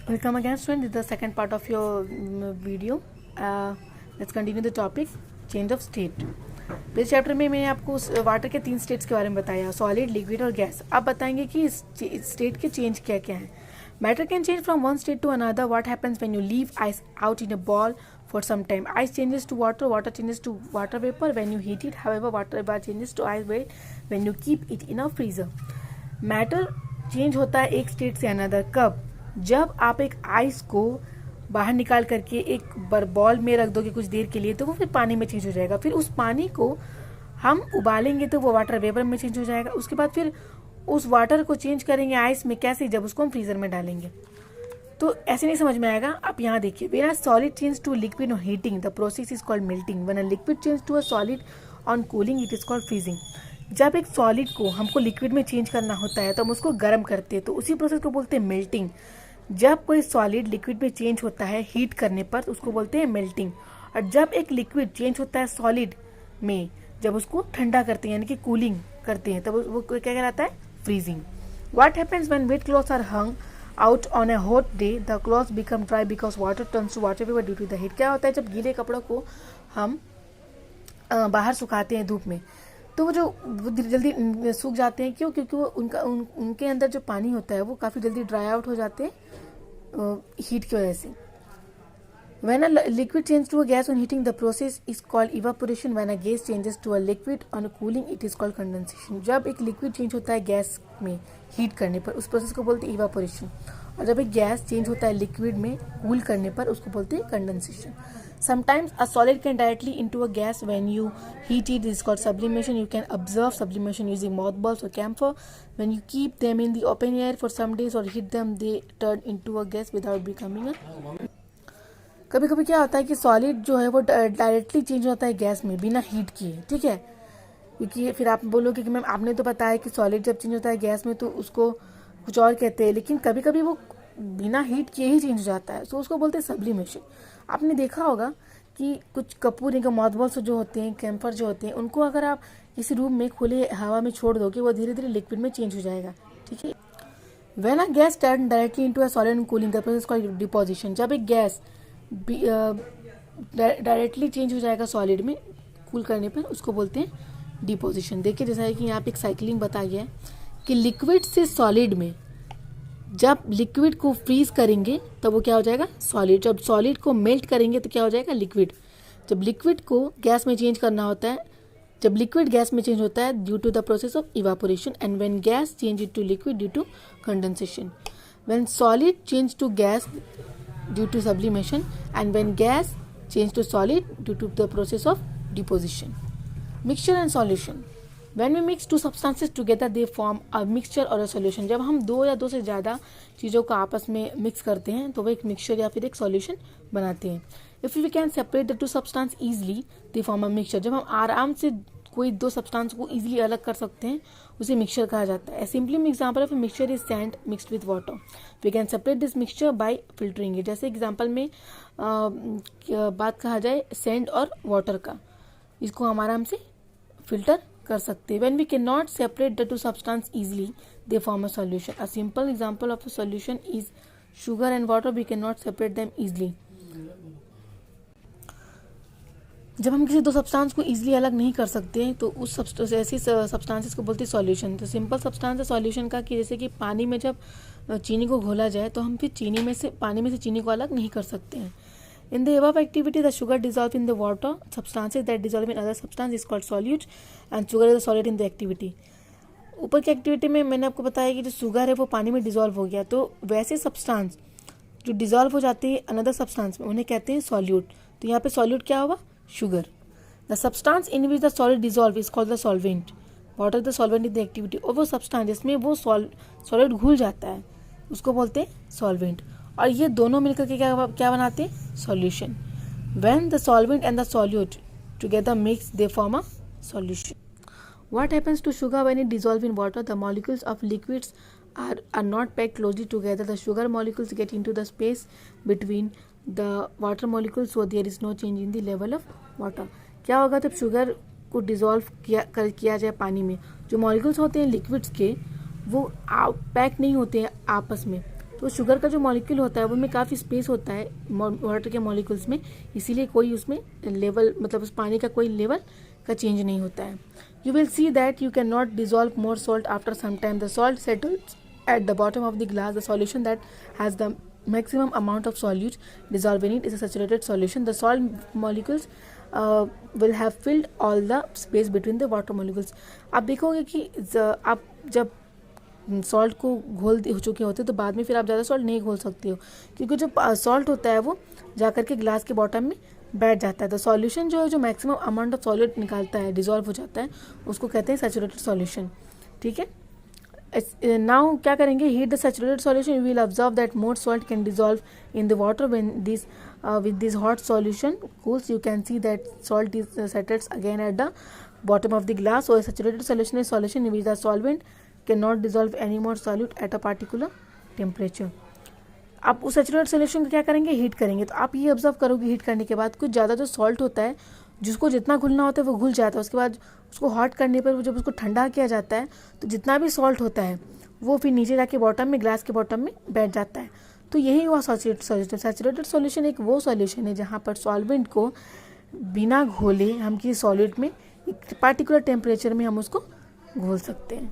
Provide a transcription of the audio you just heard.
Welcome again, student. This is the second part of your video. Let's continue the topic change of state. इस chapter में मैंने आपको water के 3 states के बारे में बताया, सॉलिड, लिक्विड और गैस. अब बताएंगे कि इस स्टेट के चेंज क्या क्या हैं. Matter can change from one state to another. What happens when you leave ice out in a bowl for some time. Ice changes to water, water changes to water vapor when you heat it. However, water vapor changes to ice when you keep it in a freezer. Matter change होता है एक state से another. कब? जब आप एक ice को बाहर निकाल करके एक बॉल में रख दोगे कुछ देर के लिए, तो वो फिर पानी में चेंज हो जाएगा. फिर उस पानी को हम उबालेंगे तो वो वाटर वेपर में चेंज हो जाएगा. उसके बाद फिर उस वाटर को चेंज करेंगे आइस में. कैसे? जब उसको हम फ्रीजर में डालेंगे. तो ऐसे नहीं समझ में आएगा. आप यहाँ देखिए, when a solid change to liquid on heating the process is called melting. When a liquid change to a solid on cooling it is called freezing. जब एक सॉलिड को हमको लिक्विड में चेंज करना होता है तो हम उसको गर्म करते हैं, तो उसी प्रोसेस को बोलते हैं मेल्टिंग. जब कोई सॉलिड लिक्विड में चेंज होता है हीट करने पर, उसको बोलते हैं मेल्टिंग. और जब एक लिक्विड चेंज होता है सॉलिड में, जब उसको ठंडा करते हैं यानी कि कूलिंग करते हैं, तब वो क्या कहलाता है? Freezing. What happens when wet clothes are hung out on a hot day the clothes become dry because water turns to water vapour due to the heat. क्या होता है? जब गीले कपड़ों को हम बाहर सुखाते हैं धूप में, तो वो जल्दी सूख जाते हैं. क्यों? क्योंकि वो उनके अंदर जो पानी होता है वो काफ़ी जल्दी ड्राई आउट हो जाते हैं हीट की वजह से. When a liquid changes to a gas on heating, the process is called evaporation. When a gas changes to a liquid on cooling, it is called condensation. जब एक लिक्विड चेंज होता है गैस में heat करने पर, उस process को बोलते हैं इवापोरेशन. और जब एक गैस चेंज होता है लिक्विड में कूल करने पर, उसको बोलते हैं condensation. Sometimes a solid can directly into a gas when you heat it. This is called sublimation. You can observe sublimation using mothballs or camphor. When you keep them in the open air for some days or heat them, they turn into a gas without becoming a. कभी कभी क्या होता है कि solid जो है वो directly change होता है गैस में बिना हीट किए. ठीक है, क्योंकि फिर आप बोलोगे कि मैम आपने तो बताया कि सॉलिड जब चेंज होता है गैस में तो उसको कुछ और कहते हैं, लेकिन कभी कभी वो बिना हीट किए ही चेंज हो जाता है, तो उसको बोलते हैं सब्लिमेशन. आपने देखा होगा कि कुछ कपूर या मॉथबॉल्स जो होते हैं, कैम्फर जो होते हैं, उनको अगर आप किसी रूम में खुले हवा में छोड़ दोगे, वो धीरे धीरे लिक्विड में चेंज हो जाएगा. ठीक है. When a gas turn directly into a solid and cooling the process called deposition. जब एक गैस डायरेक्टली चेंज हो जाएगा सॉलिड में कूल करने पर, उसको बोलते हैं डिपोजिशन. देखिए, जैसा है कि यहाँ पे एक साइक्लिंग बताया गया है कि लिक्विड से सॉलिड में जब लिक्विड को फ्रीज करेंगे तो वो क्या हो जाएगा? सॉलिड. जब सॉलिड को मेल्ट करेंगे तो क्या हो जाएगा? लिक्विड. जब लिक्विड को गैस में चेंज करना होता है, जब लिक्विड गैस में चेंज होता है due to the process of evaporation. And when gas change to liquid due to condensation. When solid change to gas due to sublimation, and when gas change to solid due to the process of deposition. Mixture and solution. When we mix two substances together, they form a mixture or a solution. जब हम दो या दो से ज़्यादा चीज़ों को आपस में मिक्स करते हैं तो वो एक मिक्सचर या फिर एक सॉल्यूशन बनाते हैं. If we can separate the two substances easily, they form a mixture. जब हम आराम से कोई दो सब्सटेंस को इजीली अलग कर सकते हैं, उसे मिक्सचर कहा जाता है. Simply example of mixture is sand mixed with water. We can separate this mixture by filtering it. जैसे एग्जांपल में बात कहा जाए सैंड और वाटर का, इसको हम आराम से फिल्टर कर सकते हैं. When we can not separate the two substance easily, they form a solution. A simple example of a solution is sugar and water. We can not separate them easily. जब हम किसी दो सब्सटेंस को easily अलग नहीं कर सकते हैं तो उस ऐसी सब्सटेंसेस को बोलते हैं सॉल्यूशन. तो सिंपल सब्सटेंस है सॉल्यूशन का कि जैसे कि पानी में जब चीनी को घोला जाए तो हम फिर पानी में से चीनी को अलग नहीं कर सकते हैं. In the above activity the sugar dissolve in the water. Substances that dissolve in other substance is called solute and sugar is a solid in the activity. ऊपर की एक्टिविटी में मैंने आपको बताया कि जो शुगर है वो पानी में डिजॉल्व हो गया, तो वैसे सब्सटेंस जो डिजॉल्व हो जाते हैं अनदर सब्सटेंस में उन्हें कहते हैं सॉल्यूट. तो यहाँ पे सॉल्यूट क्या होगा? sugar. The substance in which the solid dissolve is called the solvent. Water the solvent in the activity. और वो substance जिसमें वो solid घुल जाता है उसको बोलते हैं solvent. और ये दोनों मिलकर के क्या बनाते हैं? Solution. When the solvent and the solute together mix, they form a solution. What happens to sugar when it dissolves in water? The molecules of liquids are not packed closely together. The sugar molecules get into the space between the water molecules, so there is no change in the level of water. क्या होगा जब sugar को dissolve किया जाए पानी में? जो molecules होते हैं लिक्विड्स के वो पैक नहीं होते हैं आपस में, तो शुगर का जो मॉलिक्यूल होता है वो में काफ़ी स्पेस होता है वाटर के मॉलिक्यूल्स में, इसीलिए कोई उसमें लेवल मतलब उस पानी का कोई लेवल का चेंज नहीं होता है. You will see that you cannot dissolve more salt after some time. The salt settles at the bottom of the glass. The solution that has the maximum amount of solute dissolved in it is a saturated solution. The salt molecules will have filled all the space between the water molecules. आप देखोगे कि आप जब salt को घोल हो चुके होते हैं तो बाद में फिर आप ज़्यादा सॉल्ट नहीं घोल सकते हो, क्योंकि जो सॉल्ट होता है वो जा करके ग्लास के बॉटम में बैठ जाता है. तो सॉल्यूशन जो मैक्सिमम अमाउंट ऑफ सॉल्यूट निकालता है, डिजॉल्व हो जाता है, उसको कहते हैं सैचुरेटेड सॉल्यूशन. ठीक है. नाउ क्या करेंगे, heat the saturated solution. You will observe that more salt can dissolve in the water when this with this hot solution cools. You can see that salt is settles again at the bottom of the glass. So a saturated solution is solution in which the solvent cannot dissolve any more solute at a particular temperature. आप उस saturated solution को क्या करेंगे, heat करेंगे. तो आप ये observe करोगे हीट करने के बाद कुछ ज़्यादा जो सॉल्ट होता है जिसको जितना घुलना होता है वो घुल जाता है. उसके बाद उसको हॉट करने पर जब उसको ठंडा किया जाता है तो जितना भी सॉल्ट होता है वो फिर नीचे जाके बॉटम में ग्लास के बॉटम में बैठ जाता है. तो यही हुआ सैचुरेटेड सॉल्यूशन. सैचुरेटेड सॉल्यूशन एक वो सॉल्यूशन है जहाँ पर सॉल्वेंट को बिना घोले हम किसी सॉलिड में एक पार्टिकुलर टेम्परेचर में हम उसको घोल सकते हैं.